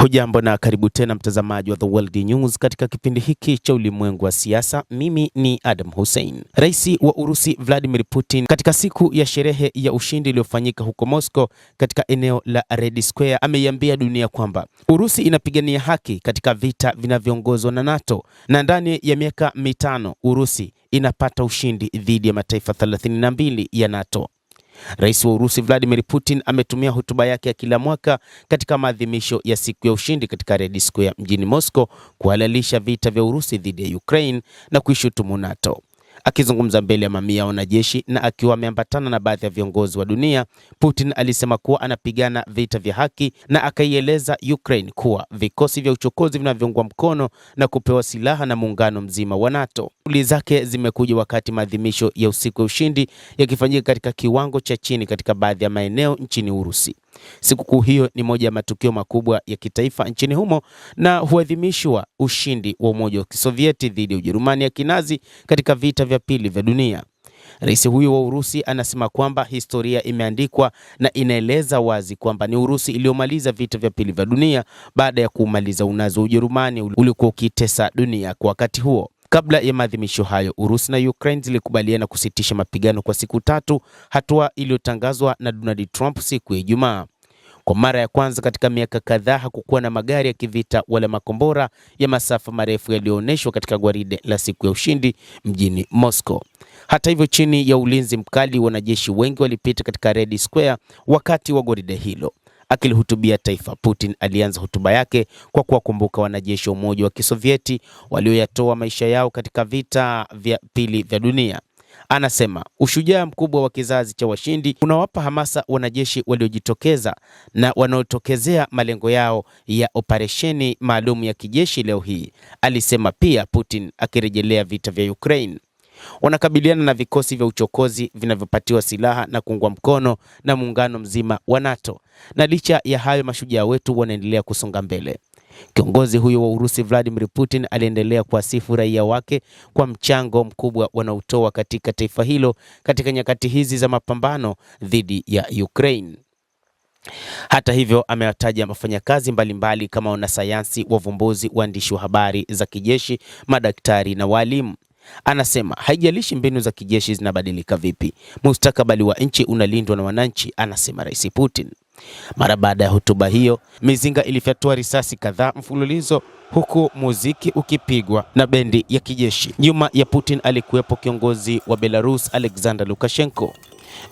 Hujambo na karibu tena mtazamaji wa The World News katika kipindi hiki cha ulimwengu wa siasa. Mimi ni Adam Hussein. Rais wa Urusi Vladimir Putin katika siku ya sherehe ya ushindi iliyofanyika huko Moscow katika eneo la Red Square ameiambia dunia kwamba Urusi inapigania haki katika vita vinavyoongozwa na NATO na ndani ya miaka mitano Urusi inapata ushindi dhidi ya mataifa 32 ya NATO. Rais wa Urusi Vladimir Putin ametumia hotuba yake ya kila mwaka katika maadhimisho ya siku ya ushindi katika Red Square mjini Moscow kuhalalisha vita vya Urusi dhidi ya Ukraine na kuishutumu NATO. Akizungumza mbele ya mamia ya wanajeshi na akiwa ameambatana na baadhi ya viongozi wa dunia, Putin alisema kuwa anapigana vita vya haki na akaieleza Ukraine kuwa vikosi vya uchokozi vinavyoungwa mkono na kupewa silaha na muungano mzima wa NATO. Kauli zake zimekuja wakati maadhimisho ya usiku wa ushindi yakifanyika katika kiwango cha chini katika baadhi ya maeneo nchini Urusi. Sikukuu hiyo ni moja ya matukio makubwa ya kitaifa nchini humo na huadhimishwa ushindi wa Umoja wa Kisovieti dhidi ya Ujerumani ya Kinazi katika vita vya pili vya dunia. Rais huyo wa Urusi anasema kwamba historia imeandikwa na inaeleza wazi kwamba ni Urusi iliyomaliza vita vya pili vya dunia baada ya kumaliza unazi wa Ujerumani uliokuwa ukitesa dunia kwa wakati huo. Kabla ya maadhimisho hayo, Urusi na Ukraine zilikubaliana kusitisha mapigano kwa siku 3, hatua iliyotangazwa na Donald Trump siku ya Ijumaa. Kwa mara ya kwanza katika miaka kadhaa hakukuwa na magari ya kivita wala makombora ya masafa marefu yaliyoonyeshwa katika gwaride la siku ya ushindi mjini Moscow. Hata hivyo, chini ya ulinzi mkali, wanajeshi wengi walipita katika Red Square wakati wa gwaride hilo. Akilihutubia taifa, Putin alianza hotuba yake kwa kuwakumbuka wanajeshi wa Umoja wa Kisovieti walioyatoa maisha yao katika vita vya pili vya dunia. Anasema ushujaa mkubwa wa kizazi cha washindi unawapa hamasa wanajeshi waliojitokeza na wanaotokezea malengo yao ya operesheni maalum ya kijeshi leo hii, alisema pia Putin akirejelea vita vya Ukraine. Wanakabiliana na vikosi vya uchokozi vinavyopatiwa silaha na kuungwa mkono na muungano mzima wa NATO. Na licha ya hayo, mashujaa wetu wanaendelea kusonga mbele. Kiongozi huyo wa Urusi Vladimir Putin aliendelea kuwasifu raia wake kwa mchango mkubwa wanaotoa katika taifa hilo katika nyakati hizi za mapambano dhidi ya Ukraine. Hata hivyo, amewataja wafanyakazi mbalimbali kama wanasayansi, wavumbuzi, waandishi wa habari za kijeshi, madaktari na walimu. Anasema haijalishi mbinu za kijeshi zinabadilika vipi, mustakabali wa nchi unalindwa na wananchi, anasema Rais Putin. Mara baada ya hotuba hiyo, mizinga ilifyatua risasi kadhaa mfululizo huku muziki ukipigwa na bendi ya kijeshi. Nyuma ya Putin alikuwepo kiongozi wa Belarus Alexander Lukashenko.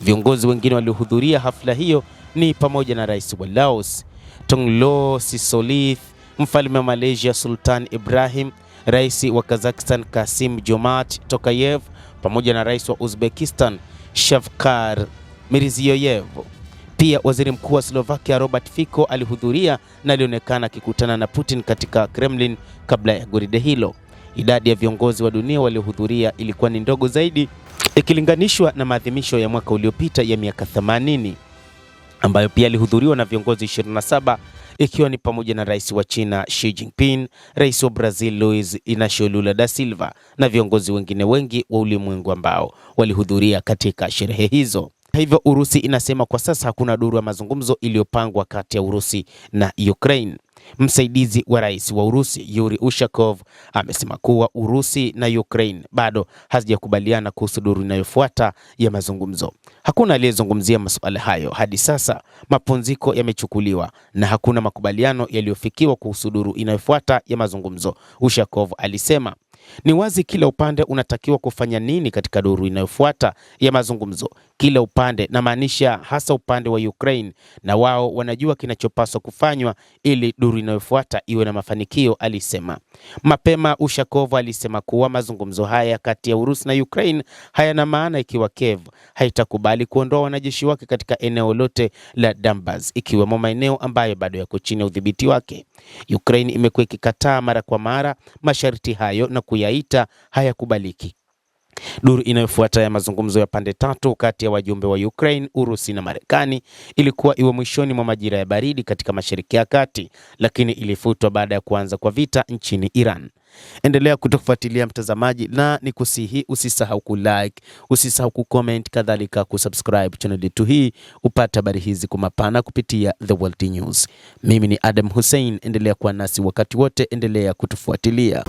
Viongozi wengine waliohudhuria hafla hiyo ni pamoja na Rais wa Laos Thongloun Sisoulith, Mfalme wa Malaysia Sultan Ibrahim, Rais wa Kazakhstan Kassym-Jomart Tokayev pamoja na Rais wa Uzbekistan Shavkat Mirziyoyev. Pia Waziri Mkuu wa Slovakia Robert Fico alihudhuria na alionekana akikutana na Putin katika Kremlin kabla ya gwaride hilo. Idadi ya viongozi wa dunia waliohudhuria ilikuwa ni ndogo zaidi ikilinganishwa na maadhimisho ya mwaka uliopita ya miaka 80 ambayo pia alihudhuriwa na viongozi 27 ikiwa ni pamoja na Rais wa China Xi Jinping, Rais wa Brazil Luiz Inacio Lula da Silva na viongozi wengine wengi wa ulimwengu ambao walihudhuria katika sherehe hizo. Hivyo Urusi inasema kwa sasa hakuna duru ya mazungumzo iliyopangwa kati ya Urusi na Ukraine. Msaidizi wa rais wa Urusi Yuri Ushakov amesema kuwa Urusi na Ukraine bado hazijakubaliana kuhusu duru inayofuata ya mazungumzo. Hakuna aliyezungumzia masuala hayo hadi sasa. Mapumziko yamechukuliwa na hakuna makubaliano yaliyofikiwa kuhusu duru inayofuata ya mazungumzo, Ushakov alisema. Ni wazi kila upande unatakiwa kufanya nini katika duru inayofuata ya mazungumzo. Kila upande, na maanisha hasa upande wa Ukraine, na wao wanajua kinachopaswa kufanywa ili duru inayofuata iwe na mafanikio, alisema. Mapema Ushakov alisema kuwa mazungumzo haya kati ya Urusi na Ukraine hayana maana ikiwa Kiev haitakubali kuondoa wanajeshi wake katika eneo lote la Donbas, ikiwemo maeneo ambayo bado yako chini ya udhibiti wake. Ukraine imekuwa ikikataa mara kwa mara masharti hayo na kuyaita hayakubaliki. Duru inayofuata ya mazungumzo ya pande tatu kati ya wajumbe wa Ukraine, Urusi na Marekani ilikuwa iwe mwishoni mwa majira ya baridi katika Mashariki ya Kati, lakini ilifutwa baada ya kuanza kwa vita nchini Iran. Endelea kutufuatilia mtazamaji, na nikusihi usisahau kulike, usisahau kucomment, kadhalika kusubscribe channel yetu hii upate habari hizi kwa mapana kupitia The World News. Mimi ni Adam Hussein, endelea kuwa nasi wakati wote, endelea kutufuatilia.